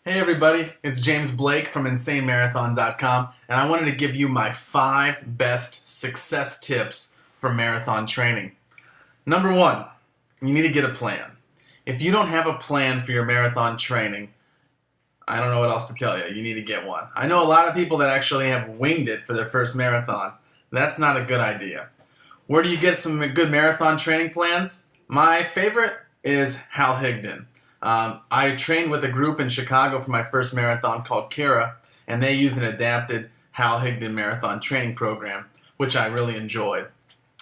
Hey everybody, it's James Blake from InsaneMarathon.com, and I wanted to give you my 5 best success tips for marathon training. Number 1, you need to get a plan. If you don't have a plan for your marathon training, I don't know what else to tell you. You need to get one. I know a lot of people that actually have winged it for their first marathon. That's not a good idea. Where do you get some good marathon training plans? My favorite is Hal Higdon. I trained with a group in Chicago for my first marathon called Kara, and they use an adapted Hal Higdon marathon training program, which I really enjoyed.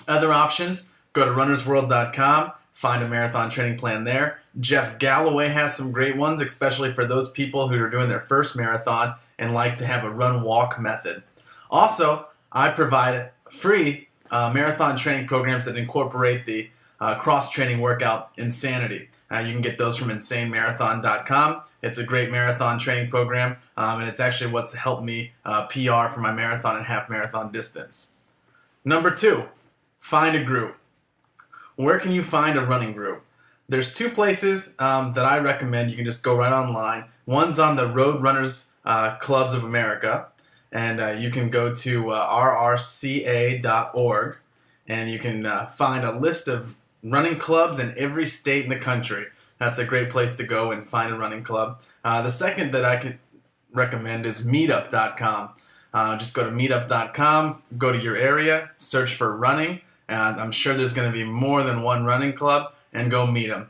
Other options, go to runnersworld.com, find a marathon training plan there. Jeff Galloway has some great ones, especially for those people who are doing their first marathon and like to have a run-walk method. Also, I provide free marathon training programs that incorporate the cross-training workout Insanity. You can get those from InsaneMarathon.com. It's a great marathon training program, and it's actually what's helped me PR for my marathon and half marathon distance. Number 2, find a group. Where can you find a running group? There's 2 places that I recommend. You can just go right online. One's on the Road Runners Clubs of America, and you can go to rrca.org, and you can find a list of running clubs in every state in the country. That's a great place to go and find a running club. The second that I could recommend is meetup.com. Just go to meetup.com, go to your area, search for running, and I'm sure there's going to be more than one running club, and go meet them.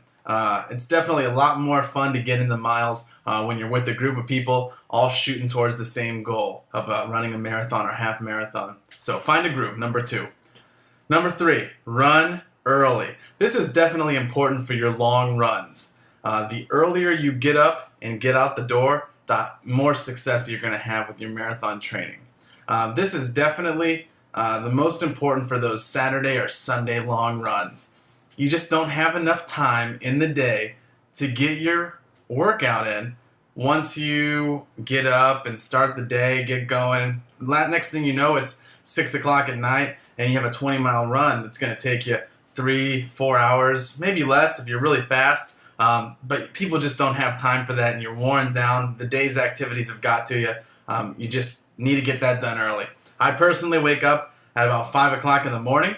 It's definitely a lot more fun to get in the miles when you're with a group of people all shooting towards the same goal of running a marathon or half marathon. So find a group, number 2. Number 3, run early. This is definitely important for your long runs. The earlier you get up and get out the door, the more success you're going to have with your marathon training. This is definitely the most important for those Saturday or Sunday long runs. You just don't have enough time in the day to get your workout in. Once you get up and start the day, get going, next thing you know, it's 6 o'clock at night and you have a 20-mile run that's going to take you 3-4 hours, maybe less if you're really fast. But people just don't have time for that, and you're worn down. The day's activities have got to you. You just need to get that done early. I personally wake up at about 5 o'clock in the morning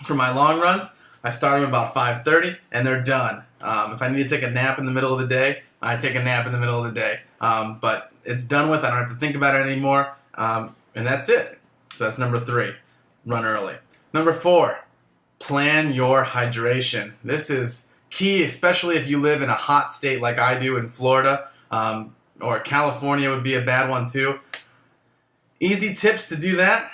for my long runs. I start them about 5:30, and they're done. If I need to take a nap in the middle of the day, I take a nap in the middle of the day. But it's done with. I don't have to think about it anymore. And that's it. So that's number 3, run early. Number 4, plan your hydration. This is key, especially if you live in a hot state like I do in Florida, or California would be a bad one too. Easy tips to do that.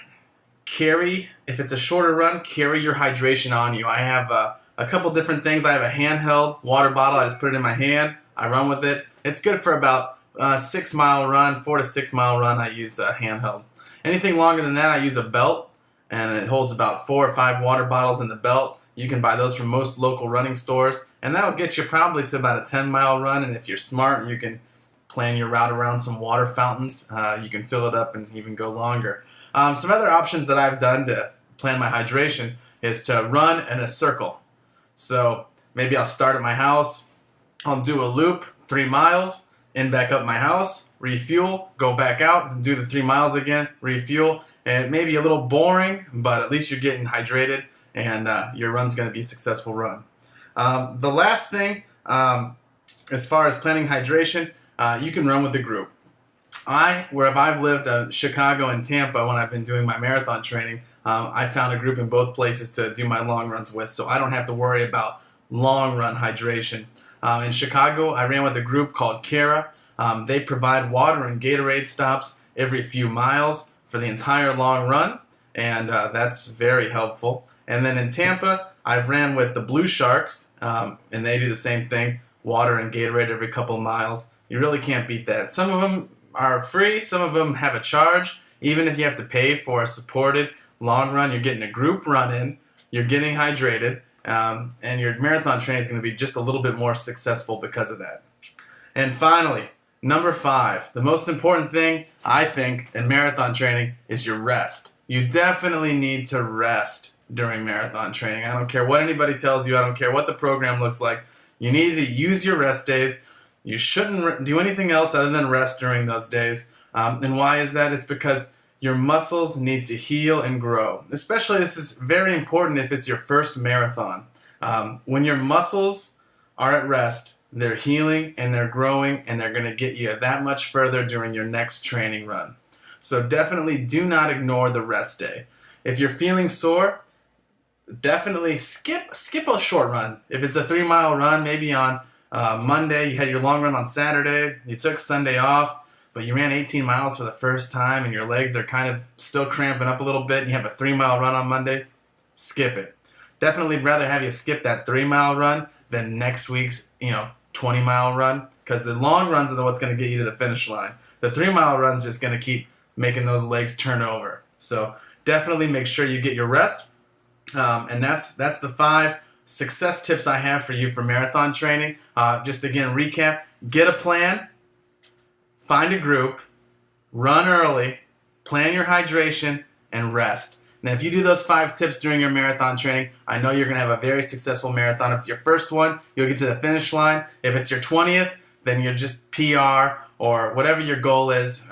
If it's a shorter run, carry your hydration on you. I have a couple different things. I have a handheld water bottle. I just put it in my hand. I run with it. It's good for about a 6-mile run, 4 to 6 mile run. I use a handheld. Anything longer than that, I use a belt, and it holds about 4 or 5 water bottles in the belt. You can buy those from most local running stores, and that'll get you probably to about a 10-mile run, and if you're smart, you can plan your route around some water fountains. You can fill it up and even go longer. Some other options that I've done to plan my hydration is to run in a circle. So maybe I'll start at my house, I'll do a loop, 3 miles, and back up my house, refuel, go back out, and do the 3 miles again, refuel. And it may be a little boring, but at least you're getting hydrated, and your run's going to be a successful run. The last thing, as far as planning hydration, you can run with the group. Where I've lived, Chicago and Tampa, when I've been doing my marathon training, I found a group in both places to do my long runs with, so I don't have to worry about long run hydration. In Chicago, I ran with a group called Kara. They provide water and Gatorade stops every few miles for the entire long run, and that's very helpful. And then in Tampa, I ran with the Blue Sharks, and they do the same thing, water and Gatorade every couple of miles. You really can't beat that. Some of them are free, some of them have a charge. Even if you have to pay for a supported long run, you're getting a group run in, you're getting hydrated, and your marathon training is going to be just a little bit more successful because of that. And finally, number 5, the most important thing, I think, in marathon training is your rest. You definitely need to rest during marathon training. I don't care what anybody tells you. I don't care what the program looks like. You need to use your rest days. You shouldn't do anything else other than rest during those days. And why is that? It's because your muscles need to heal and grow. Especially, this is very important if it's your first marathon. When your muscles are at rest, they're healing and they're growing, and they're going to get you that much further during your next training run. So definitely do not ignore the rest day. If you're feeling sore, definitely skip a short run. If it's a 3-mile run, maybe on Monday, you had your long run on Saturday, you took Sunday off, but you ran 18 miles for the first time and your legs are kind of still cramping up a little bit, and you have a 3-mile run on Monday, skip it. Definitely rather have you skip that 3-mile run than next week's 20-mile run, because the long runs are what's going to get you to the finish line. The 3-mile run is just going to keep making those legs turn over. So definitely make sure you get your rest. And that's the 5 success tips I have for you for marathon training. Just again, recap: get a plan, find a group, run early, plan your hydration, and rest. Now, if you do those 5 tips during your marathon training, I know you're going to have a very successful marathon. If it's your first one, you'll get to the finish line. If it's your 20th, then you'll just PR or whatever your goal is.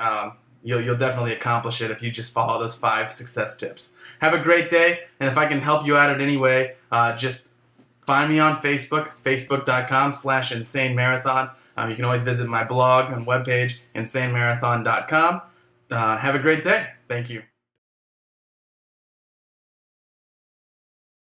You'll definitely accomplish it if you just follow those 5 success tips. Have a great day, and if I can help you out in any way, just find me on Facebook, facebook.com/insanemarathon. You can always visit my blog and webpage, insanemarathon.com. Have a great day. Thank you.